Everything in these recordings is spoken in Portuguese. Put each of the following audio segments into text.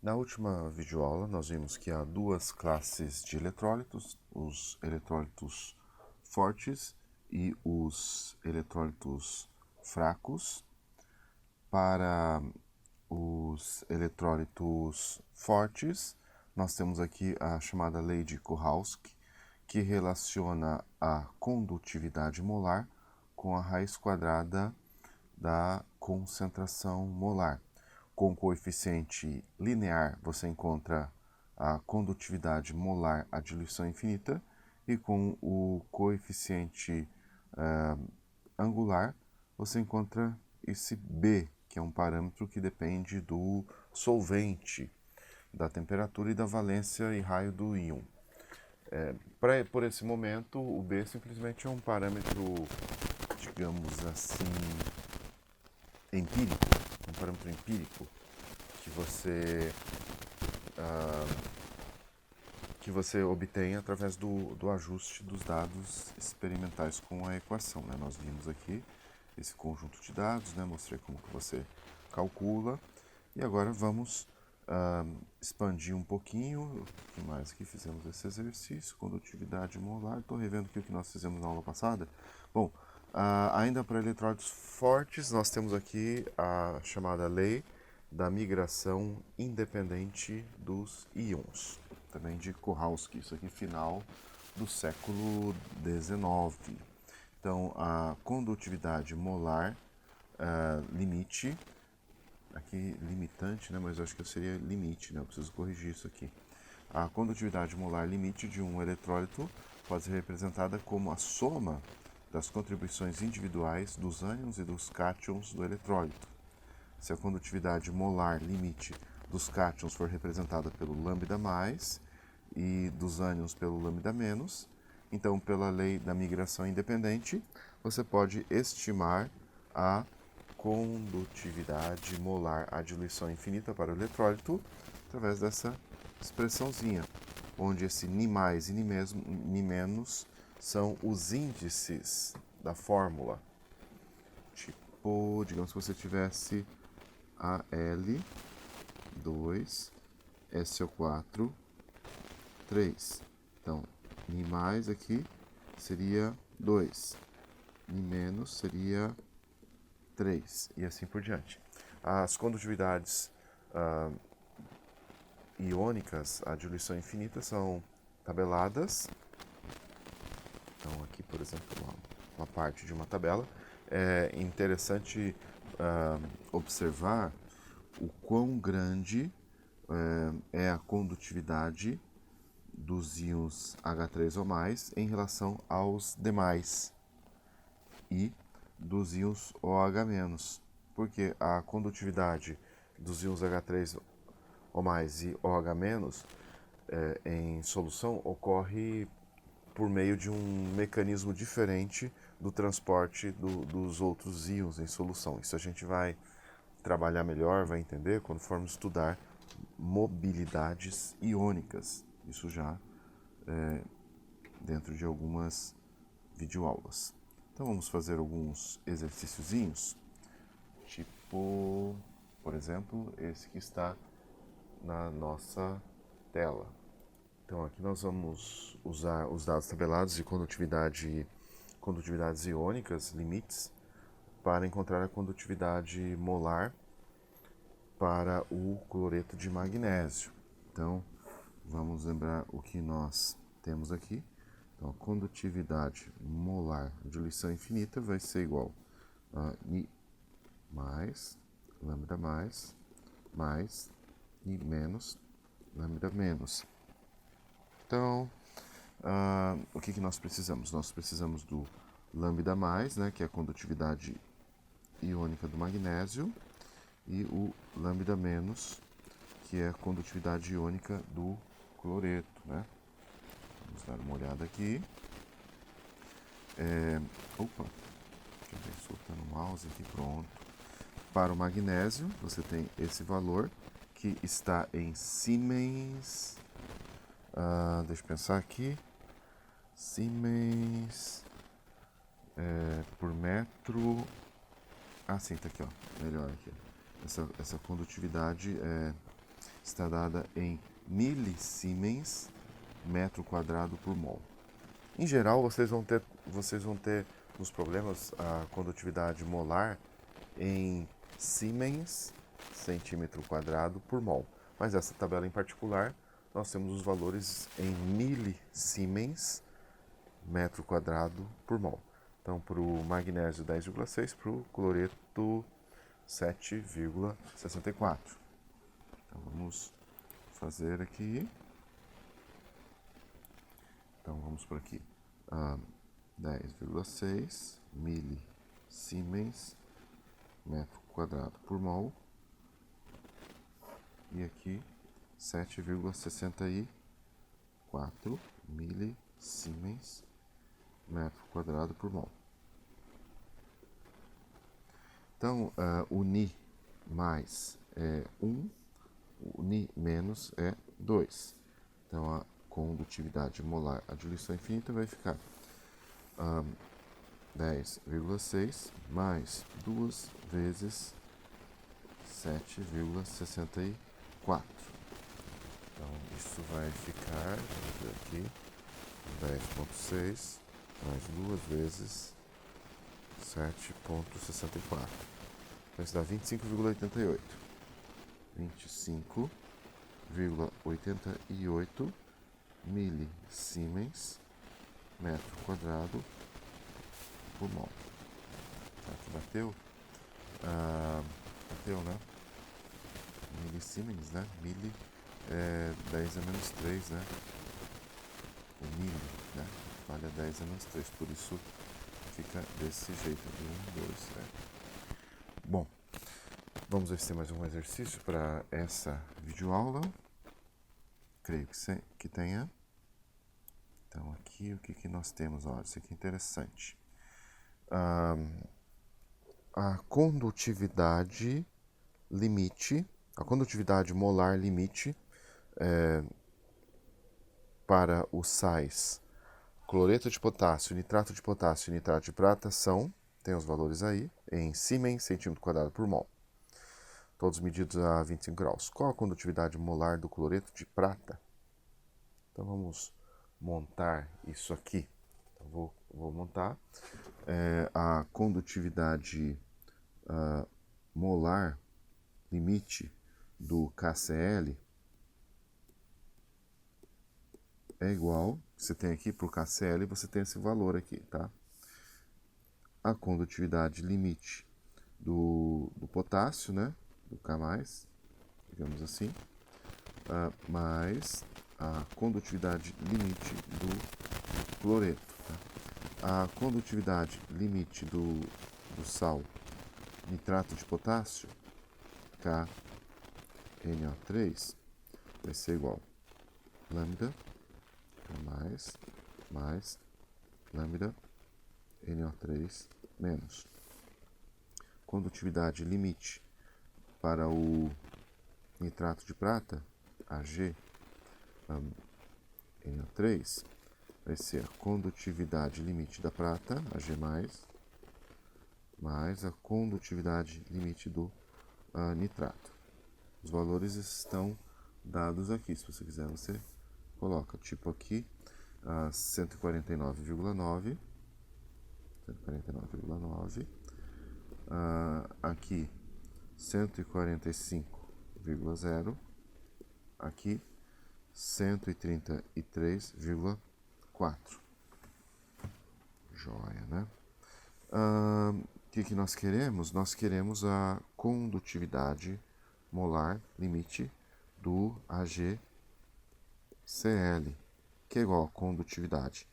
Na última videoaula, nós vimos que há duas classes de eletrólitos, os eletrólitos fortes e os eletrólitos fracos. Para os eletrólitos fortes, nós temos aqui a chamada lei de Kurowski, que relaciona a condutividade molar com a raiz quadrada da concentração molar. Com o coeficiente linear, você encontra a condutividade molar à diluição infinita, e com o coeficiente angular, você encontra esse B, que é um parâmetro que depende do solvente, da temperatura e da valência e raio do íon. Por esse momento, o B simplesmente é um parâmetro, digamos assim, empírico, um parâmetro empírico que você obtém através do ajuste dos dados experimentais com a equação, né? Nós vimos aqui esse conjunto de dados, né? Mostrei como que você calcula, e agora vamos expandir um pouquinho. O que mais que fizemos esse exercício? Condutividade molar. Estou revendo aqui o que nós fizemos na aula passada. Bom, ainda para eletrólitos fortes, nós temos aqui a chamada lei da migração independente dos íons, também de Kurowski, isso aqui final do século XIX. Então, a condutividade molar limite, aqui limitante, né, mas eu acho que seria limite, né, eu preciso corrigir isso aqui. A condutividade molar limite de um eletrólito pode ser representada como a soma das contribuições individuais dos ânions e dos cátions do eletrólito. Se a condutividade molar limite dos cátions for representada pelo lambda mais e dos ânions pelo lambda menos, então, pela lei da migração independente, você pode estimar a condutividade molar à diluição infinita para o eletrólito através dessa expressãozinha, onde esse ni mais e ni menos são os índices da fórmula. Tipo, digamos que você tivesse Al2, SO4, 3. Então, ni mais aqui seria 2, ni menos seria 3, e assim por diante. As condutividades iônicas à diluição infinita são tabeladas. Então, aqui, por exemplo, uma parte de uma tabela. É interessante observar o quão grande é a condutividade dos íons H3 ou mais em relação aos demais, e dos íons OH-, porque a condutividade dos íons H3 ou mais e OH- em solução ocorre por meio de um mecanismo diferente do transporte dos outros íons em solução. Isso a gente vai trabalhar melhor, vai entender quando formos estudar mobilidades iônicas. Isso já dentro de algumas videoaulas. Então vamos fazer alguns exercíciozinhos, tipo, por exemplo, esse que está na nossa tela. Então aqui nós vamos usar os dados tabelados de condutividades iônicas, limites, para encontrar a condutividade molar para o cloreto de magnésio. Então, vamos lembrar o que nós temos aqui. Então, a condutividade molar de diluição infinita vai ser igual a Ni mais, lambda mais e menos, lambda menos. Então, o que nós precisamos? Nós precisamos do lambda mais, né, que é a condutividade iônica do magnésio, e o lambda menos, que é a condutividade iônica do cloreto, né? Vamos dar uma olhada aqui. Opa, deixa eu ver, soltando o mouse aqui, pronto. Para o magnésio, você tem esse valor que está em Siemens. Deixa eu pensar aqui. Siemens por metro. Sim, tá aqui, ó. Melhor aqui. Essa condutividade está dada em milisiemens metro quadrado por mol. Em geral, vocês vão ter nos problemas a condutividade molar em siemens centímetro quadrado por mol. Mas essa tabela em particular, nós temos os valores em milisiemens metro quadrado por mol. Então, para o magnésio 10,6, para o cloreto 7,64. Então, vamos fazer aqui. Então, vamos por aqui. 10,6 milisiemens metro quadrado por mol. E aqui 7,64 milisiemens metro quadrado por mol. Então, o Ni mais é 1, o Ni menos é 2. Então, a condutividade molar à diluição infinita vai ficar 10,6 mais 2 vezes 7,64. Então, isso vai ficar, vamos ver aqui, 10,6 mais 2 vezes 7,64. Então, isso dá 25,88. 25,88 milisiemens metro quadrado por mol. Será que bateu? Bateu, né? Milisiemens, né? Mili é 10 a menos 3, né? O mili, né? Vale 10 a menos 3, por isso fica desse jeito, de 1, 2, né? Bom, vamos ver se tem mais um exercício para essa videoaula. Creio que tenha. Então, aqui o que nós temos? Olha, isso aqui é interessante. A condutividade limite, a condutividade molar limite para os sais cloreto de potássio, nitrato de potássio e nitrato de prata tem os valores aí, em siemens centímetro quadrado por mol. Todos medidos a 25 graus. Qual a condutividade molar do cloreto de prata? Então vamos montar isso aqui. Então, vou montar a condutividade molar limite do KCl é igual, você tem aqui para o KCl, você tem esse valor aqui, tá? A condutividade limite do potássio, né? Do K+, digamos assim, mais a condutividade limite do cloreto. Tá? A condutividade limite do sal nitrato de potássio, KNO3, vai ser igual a lambda mais lambda NO3 menos. Condutividade limite para o nitrato de prata, Ag NO3, vai ser a condutividade limite da prata, Ag+, mais a condutividade limite do nitrato. Os valores estão dados aqui, se você quiser, você coloca, tipo aqui, 149,9, aqui 145,0, aqui 133,4. Joia, né? O que nós queremos? Nós queremos a condutividade molar limite do AgCl, que é igual à condutividade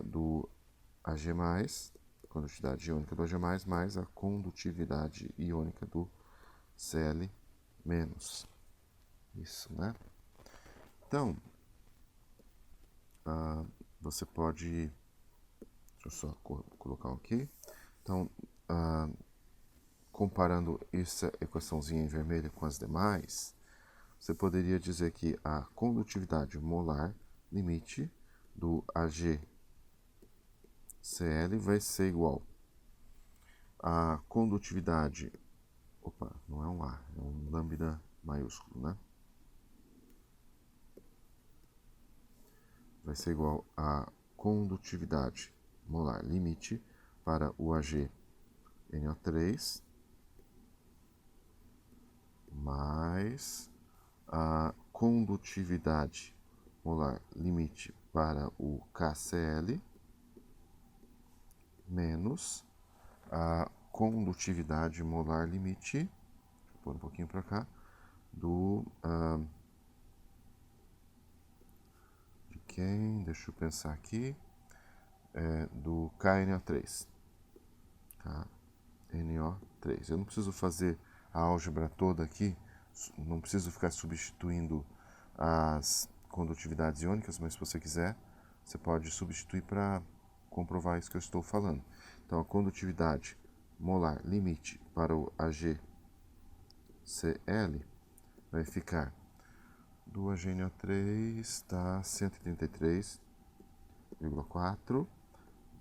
do Ag+, condutividade iônica do Ag+, mais a condutividade iônica do Cl-. Isso, né? Então, você pode... Deixa eu só colocar aqui. Então, comparando essa equaçãozinha em vermelho com as demais, você poderia dizer que a condutividade molar limite do AgCl vai ser igual à condutividade... Opa, não é um A, é um lambda maiúsculo, né? ser igual a condutividade molar limite para o AgNO3 mais a condutividade molar limite para o KCl menos a condutividade molar limite, deixa eu pôr um pouquinho para cá, de quem? Deixa eu pensar aqui, do KNO3. KNO3. Eu não preciso fazer a álgebra toda aqui, não preciso ficar substituindo as condutividades iônicas, mas se você quiser, você pode substituir para comprovar isso que eu estou falando. Então, a condutividade molar limite para o AgCl vai ficar do AgNO3 dá 133,4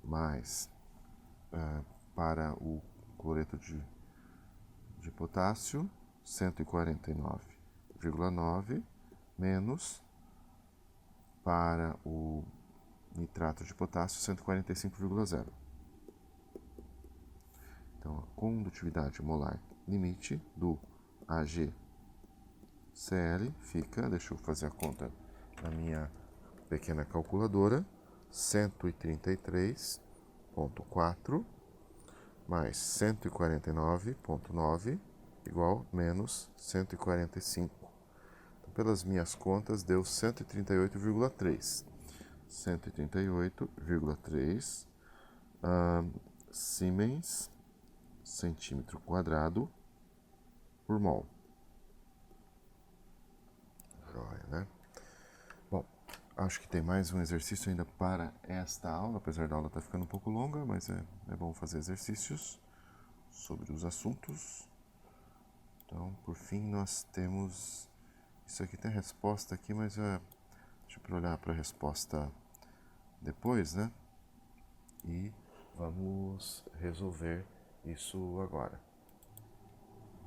mais para o cloreto de potássio 149,9 menos para o nitrato de potássio 145,0. Então, a condutividade molar limite do AgCl fica, deixa eu fazer a conta na minha pequena calculadora, 133,4 mais 149,9 igual menos 145. Então, pelas minhas contas, deu 138,3. 138,3 Siemens centímetro quadrado por mol. Joia, né? Bom, acho que tem mais um exercício ainda para esta aula, apesar da aula estar ficando um pouco longa, mas é bom fazer exercícios sobre os assuntos. Então, por fim, nós temos... Isso aqui tem resposta aqui, mas deixa eu olhar para a resposta depois, né? E vamos resolver isso agora.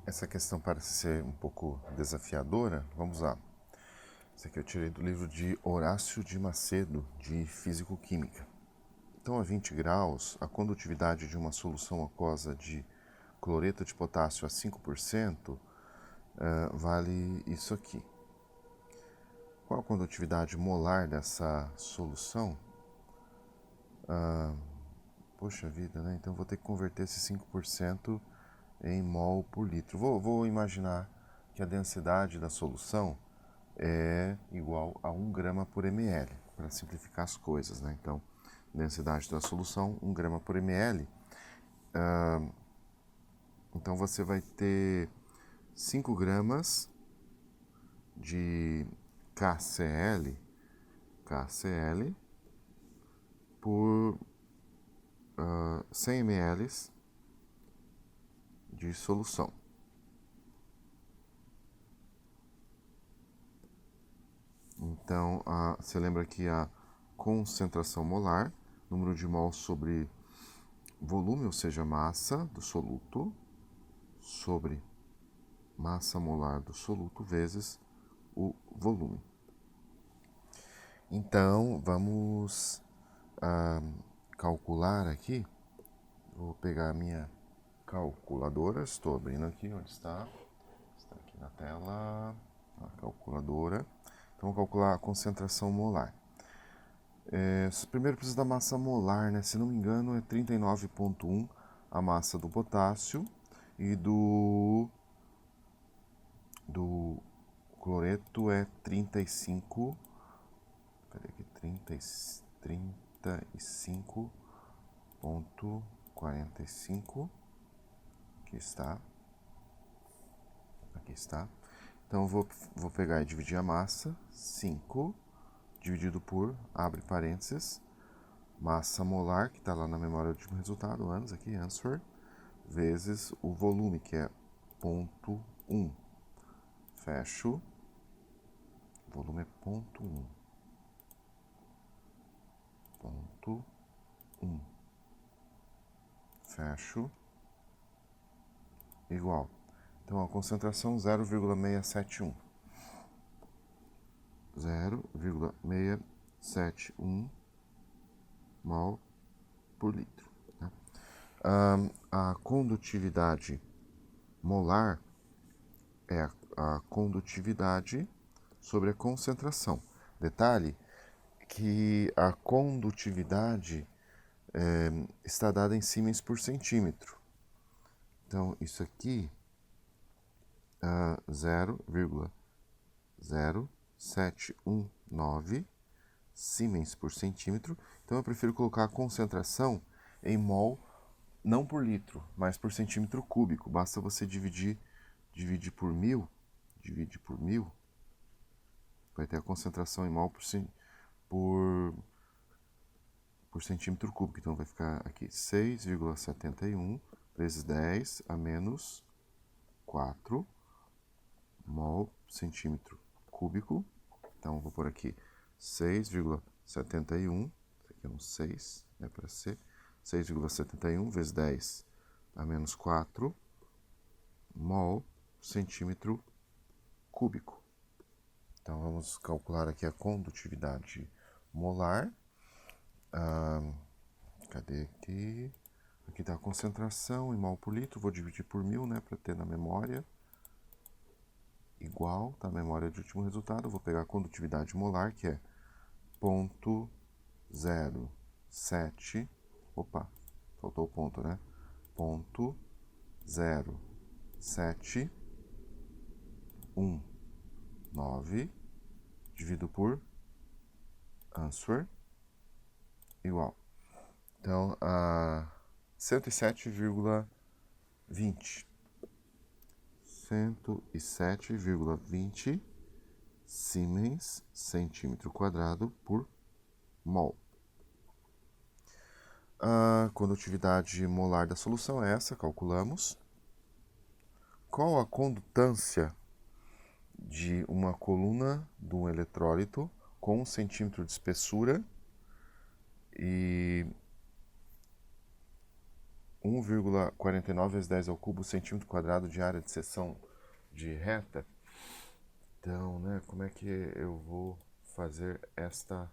Essa questão parece ser um pouco desafiadora. Vamos lá. Isso aqui eu tirei do livro de Horácio de Macedo, de Físico-Química. Então, a 20 graus, a condutividade de uma solução aquosa de cloreto de potássio a 5% vale isso aqui. Qual a condutividade molar dessa solução? Poxa vida, né? Então, vou ter que converter esse 5% em mol por litro. Vou imaginar que a densidade da solução é igual a 1 grama por ml, para simplificar as coisas, né? Então, densidade da solução, 1 grama por ml. Então, você vai ter 5 gramas de KCl por 100 ml de solução. Então, você lembra que a concentração molar, número de mol sobre volume, ou seja, massa do soluto, sobre massa molar do soluto vezes o volume. Então, vamos calcular aqui. Vou pegar a minha calculadora, estou abrindo aqui, onde está? Está aqui na tela, a calculadora. Então, vou calcular a concentração molar. Primeiro precisa da massa molar, né? Se não me engano, é 39,1 a massa do potássio e do cloreto é 35. Peraí aqui, 35,45. Aqui está. Então, vou pegar e dividir a massa, 5, dividido por, abre parênteses, massa molar, que está lá na memória do último resultado, answer, vezes o volume, que é 0,1. Fecho. O volume é 0,1. 0,1. Fecho. Igual. Então, a concentração 0,671. 0,71 mol por litro. Né? A condutividade molar é a condutividade sobre a concentração. Detalhe que a condutividade está dada em siemens por centímetro. Então, isso aqui é 0,0719 siemens por centímetro. Então, eu prefiro colocar a concentração em mol, não por litro, mas por centímetro cúbico. Basta você dividir por 1000, vai ter a concentração em mol por centímetro cúbico. Então, vai ficar aqui 6,71 vezes 10 a menos 4 mol centímetro cúbico. Então, vou pôr aqui 6,71, isso aqui é um 6, né, para ser 6,71 vezes 10 a menos 4 mol centímetro cúbico. Então, vamos calcular aqui a condutividade molar. Cadê aqui? Aqui está a concentração em mol por litro. Vou dividir por 1000, né, para ter na memória. Igual, tá? Memória de último resultado. Vou pegar a condutividade molar, que é 0,07. Opa, faltou o ponto, né? 0,719 dividido por answer igual. Então, a 107,20. 107,20 siemens centímetro quadrado por mol. A condutividade molar da solução é essa, calculamos. Qual a condutância de uma coluna de um eletrólito com 1 centímetro de espessura e 1,49 vezes 10 ao cubo centímetro quadrado de área de seção de reta? Então, né, como é que eu vou fazer esta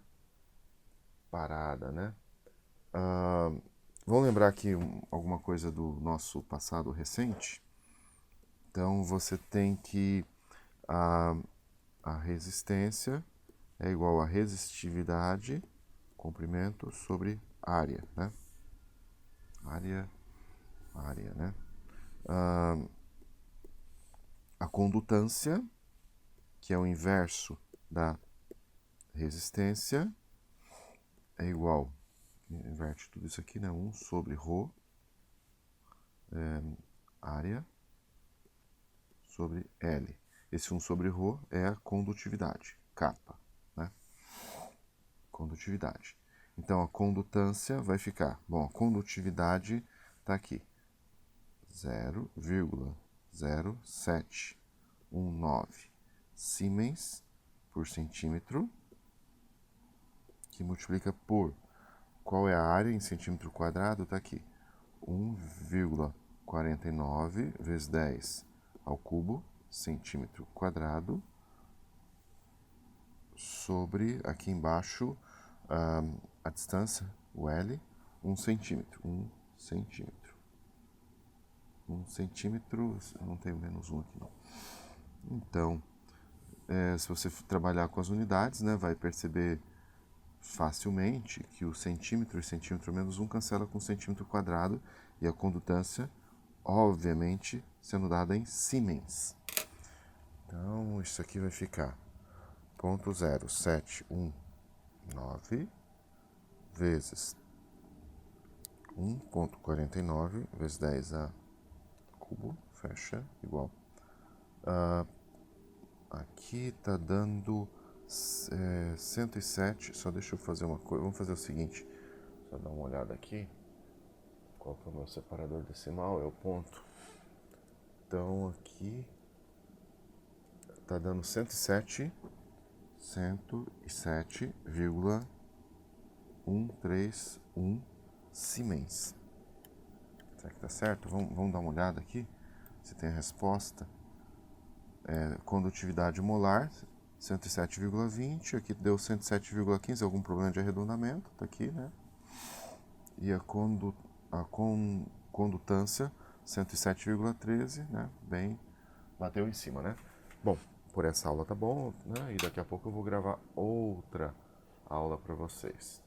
parada, né? Vamos lembrar aqui alguma coisa do nosso passado recente? Então, você tem que a resistência é igual a resistividade, comprimento, sobre área, né? Área, né? A condutância, que é o inverso da resistência, é igual, inverte tudo isso aqui, né? 1 sobre ρ, área, sobre L. Esse 1 sobre ρ é a condutividade, capa, né? Condutividade. Então, a condutância vai ficar, bom, a condutividade está aqui, 0,0719 siemens por centímetro, que multiplica por, qual é a área em centímetro quadrado? Está aqui, 1,49 vezes 10 ao cubo, centímetro quadrado, sobre, aqui embaixo, a distância, o L, 1 centímetro. 1 centímetro. 1 centímetro, não tem menos 1 aqui não. Então, se você trabalhar com as unidades, né, vai perceber facilmente que o centímetro e centímetro menos 1 cancela com centímetro quadrado e a condutância, obviamente, sendo dada em siemens. Então, isso aqui vai ficar 0,0719 vezes 1,49 vezes 10 a cubo, fecha, igual. Aqui tá dando 107, só deixa eu fazer uma coisa, vamos fazer o seguinte, só dar uma olhada aqui, qual que é o meu separador decimal, é o ponto. Então aqui tá dando 107,131 siemens. Será que tá certo? Vamos dar uma olhada aqui, se tem a resposta. Condutividade molar, 107,20, aqui deu 107,15, algum problema de arredondamento, tá aqui, né? E a condutância, 107,13, né? Bem, bateu em cima, né? Bom, por essa aula tá bom, né? E daqui a pouco eu vou gravar outra aula para vocês.